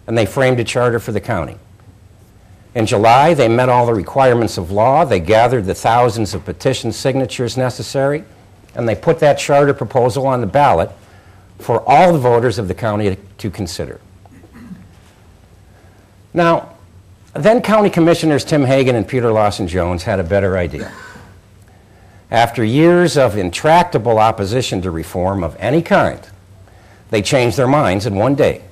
and they framed a charter for the county. In July, they met all the requirements of law, they gathered the thousands of petition signatures necessary, and they put that charter proposal on the ballot for all the voters of the county to consider. Now, then County Commissioners Tim Hagan and Peter Lawson Jones had a better idea. After years of intractable opposition to reform of any kind, they changed their minds in one day.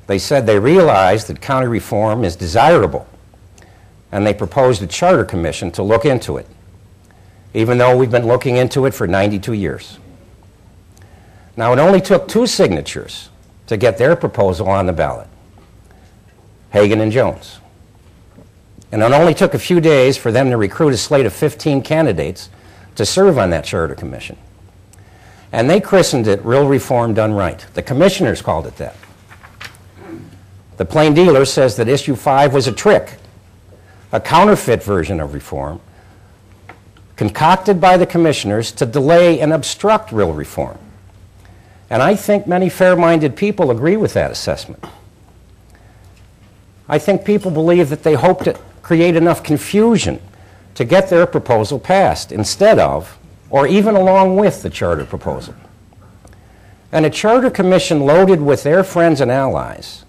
They said they realized that county reform is desirable, and they proposed a charter commission to look into it, even though we've been looking into it for 92 years. Now, it only took 2 signatures to get their proposal on the ballot, Hagan and Jones. And it only took a few days for them to recruit a slate of 15 candidates to serve on that charter commission. And they christened it Real Reform Done Right. The commissioners called it that. The plain dealer says that Issue 5 was a trick, a counterfeit version of reform, concocted by the commissioners to delay and obstruct real reform. And I think many fair-minded people agree with that assessment. I think people believe that they hope to create enough confusion to get their proposal passed instead of, or even along with, the charter proposal. And a charter commission loaded with their friends and allies.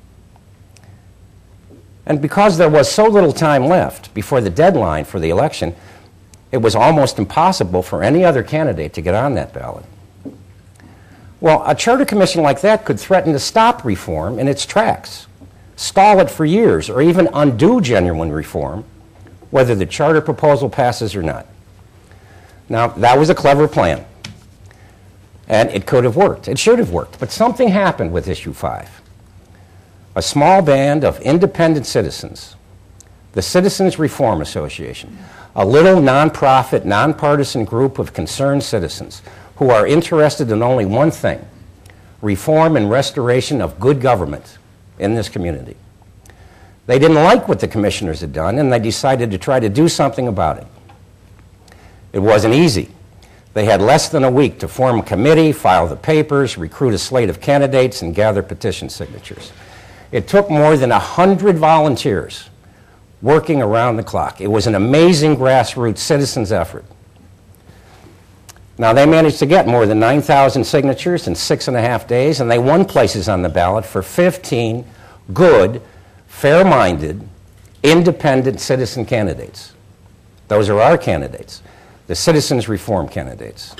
And because there was so little time left before the deadline for the election, it was almost impossible for any other candidate to get on that ballot. Well, a charter commission like that could threaten to stop reform in its tracks, stall it for years, or even undo genuine reform, whether the charter proposal passes or not. Now, that was a clever plan, and it could have worked. It should have worked, but something happened with Issue 5. A small band of independent citizens, the Citizens Reform Association, a little nonprofit, nonpartisan group of concerned citizens who are interested in only one thing, reform and restoration of good government in this community. They didn't like what the commissioners had done, and they decided to try to do something about it. It wasn't easy. They had less than a week to form a committee, file the papers, recruit a slate of candidates, and gather petition signatures. It took more than 100 volunteers working around the clock. It was an amazing grassroots citizens' effort. Now, they managed to get more than 9,000 signatures in 6.5 days, and they won places on the ballot for 15 good, fair-minded, independent citizen candidates. Those are our candidates, the Citizens Reform candidates.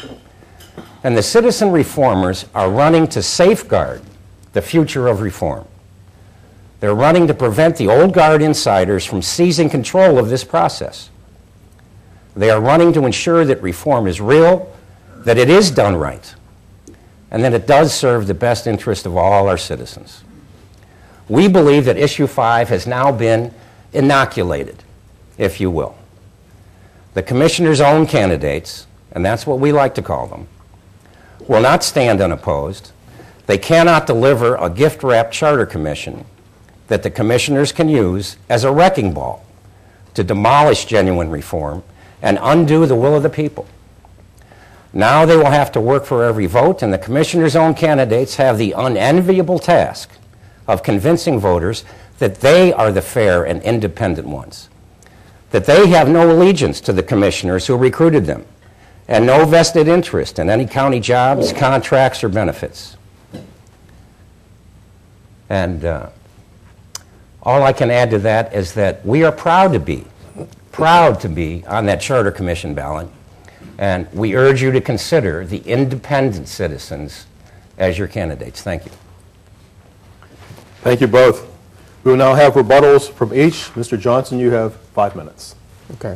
And the citizen reformers are running to safeguard the future of reform. They're running to prevent the old guard insiders from seizing control of this process. They are running to ensure that reform is real, that it is done right, and that it does serve the best interest of all our citizens. We believe that Issue 5 has now been inoculated, if you will. The commissioners' own candidates, and that's what we like to call them, will not stand unopposed. They cannot deliver a gift-wrapped charter commission that the commissioners can use as a wrecking ball to demolish genuine reform and undo the will of the people. Now they will have to work for every vote, and the commissioners' own candidates have the unenviable task of convincing voters that they are the fair and independent ones, that they have no allegiance to the commissioners who recruited them, and no vested interest in any county jobs, contracts, or benefits. And all I can add to that is that we are proud to be on that Charter Commission ballot, and we urge you to consider the independent citizens as your candidates. Thank you. Thank you both. We will now have rebuttals from each. Mr. Johnson, you have 5 minutes. Okay.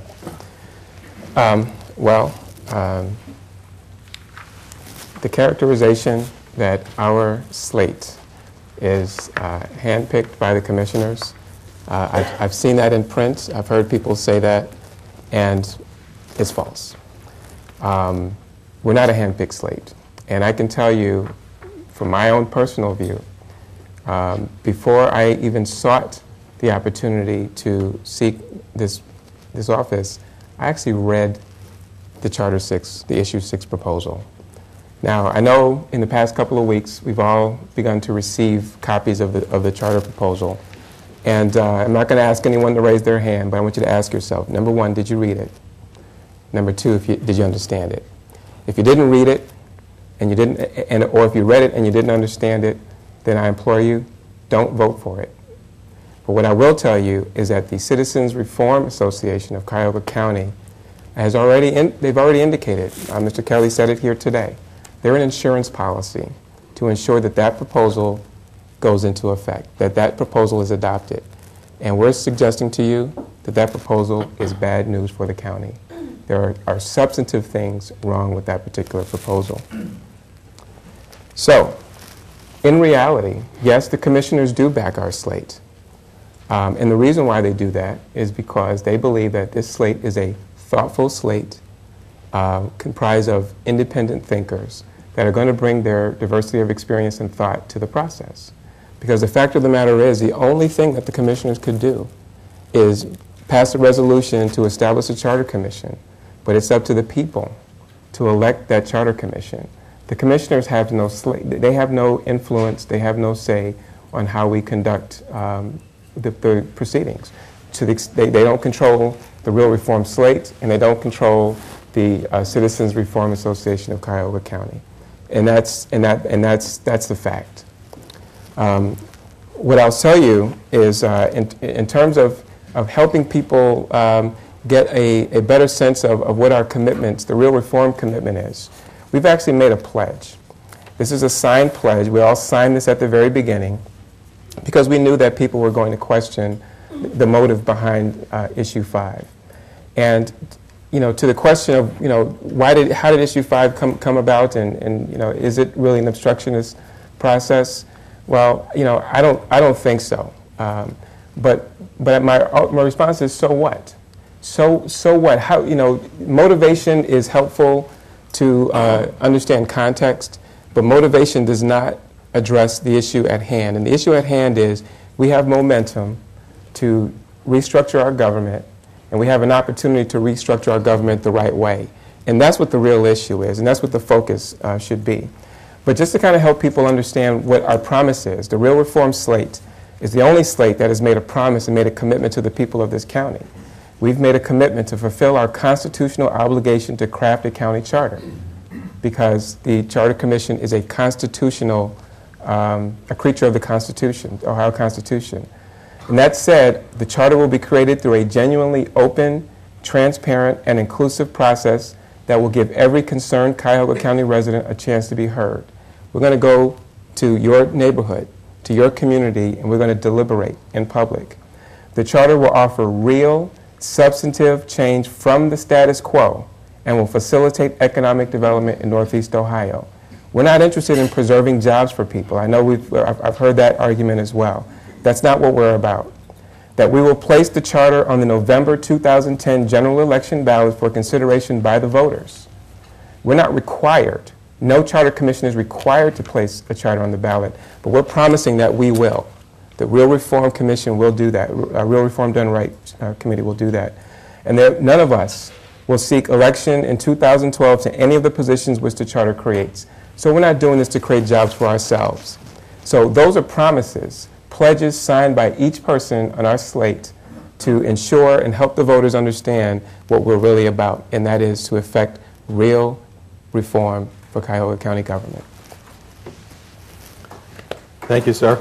The characterization that our slate is handpicked by the commissioners, I've seen that in print. I've heard people say that, and it's false. We're not a handpicked slate. And I can tell you, from my own personal view, before I even sought the opportunity to seek this office, I actually read the Charter 6, the Issue 6 proposal. Now, I know in the past couple of weeks, we've all begun to receive copies of the charter proposal. And I'm not going to ask anyone to raise their hand, but I want you to ask yourself, number one, did you read it? Number two, did you understand it? If you didn't read it, or if you read it and you didn't understand it, then I implore you, don't vote for it. But what I will tell you is that the Citizens Reform Association of Cuyahoga County they've already indicated, Mr. Kelly said it here today, they're an insurance policy to ensure that that proposal goes into effect, that proposal is adopted. And we're suggesting to you that that proposal is bad news for the county. There are substantive things wrong with that particular proposal. So, in reality, yes, the commissioners do back our slate. And the reason why they do that is because they believe that this slate is a thoughtful slate comprised of independent thinkers that are going to bring their diversity of experience and thought to the process. Because the fact of the matter is, the only thing that the commissioners could do is pass a resolution to establish a charter commission. But it's up to the people to elect that charter commission. The commissioners have no they have no influence, they have no say on how we conduct the proceedings. They don't control the Real Reform Slate, and they don't control the Citizens Reform Association of Cuyahoga County. And that's the fact. What I'll tell you is, in terms of helping people get a better sense of what our commitments, the real reform commitment is, we've actually made a pledge. This is a signed pledge. We all signed this at the very beginning because we knew that people were going to question the motive behind Issue 5. And to the question of how did Issue 5 come about, and is it really an obstructionist process? Well, I don't think so. But my response is, so what? So what? How motivation is helpful to understand context, but motivation does not address the issue at hand. And the issue at hand is we have momentum to restructure our government, and we have an opportunity to restructure our government the right way. And that's what the real issue is, and that's what the focus should be. But just to kind of help people understand what our promise is, the Real Reform Slate is the only slate that has made a promise and made a commitment to the people of this county. We've made a commitment to fulfill our constitutional obligation to craft a county charter, because the Charter Commission is a constitutional, a creature of the Constitution, the Ohio Constitution. And that said, the charter will be created through a genuinely open, transparent, and inclusive process that will give every concerned Cuyahoga County resident a chance to be heard. We're going to go to your neighborhood, to your community, and we're going to deliberate in public. The charter will offer real, substantive change from the status quo and will facilitate economic development in Northeast Ohio. We're not interested in preserving jobs for people. I know I've heard that argument as well. That's not what we're about. That we will place the charter on the November 2010 general election ballot for consideration by the voters. We're not required. No charter commission is required to place a charter on the ballot, but we're promising that we will. The Real Reform Commission will do that. Real Reform Done Right Committee will do that. And none of us will seek election in 2012 to any of the positions which the charter creates. So we're not doing this to create jobs for ourselves. So those are promises, pledges signed by each person on our slate to ensure and help the voters understand what we're really about, and that is to effect real reform for Cuyahoga County government. Thank you, sir.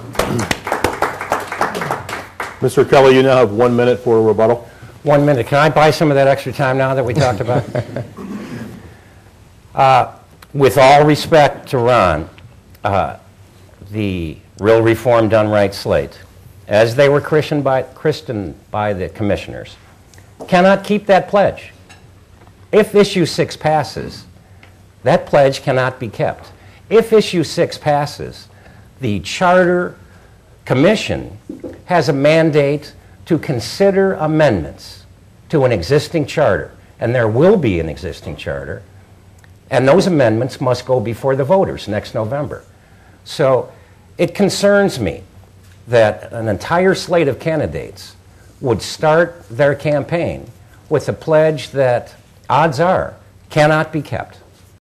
Mr. Kelly, you now have 1 minute for a rebuttal. 1 minute. Can I buy some of that extra time now that we talked about? With all respect to Ron, the Real Reform Done Right slate, as they were christened by the commissioners, cannot keep that pledge. If Issue 6 passes, that pledge cannot be kept. If Issue 6 passes, the Charter Commission has a mandate to consider amendments to an existing charter, and there will be an existing charter, and those amendments must go before the voters next November. So it concerns me that an entire slate of candidates would start their campaign with a pledge that, odds are, cannot be kept.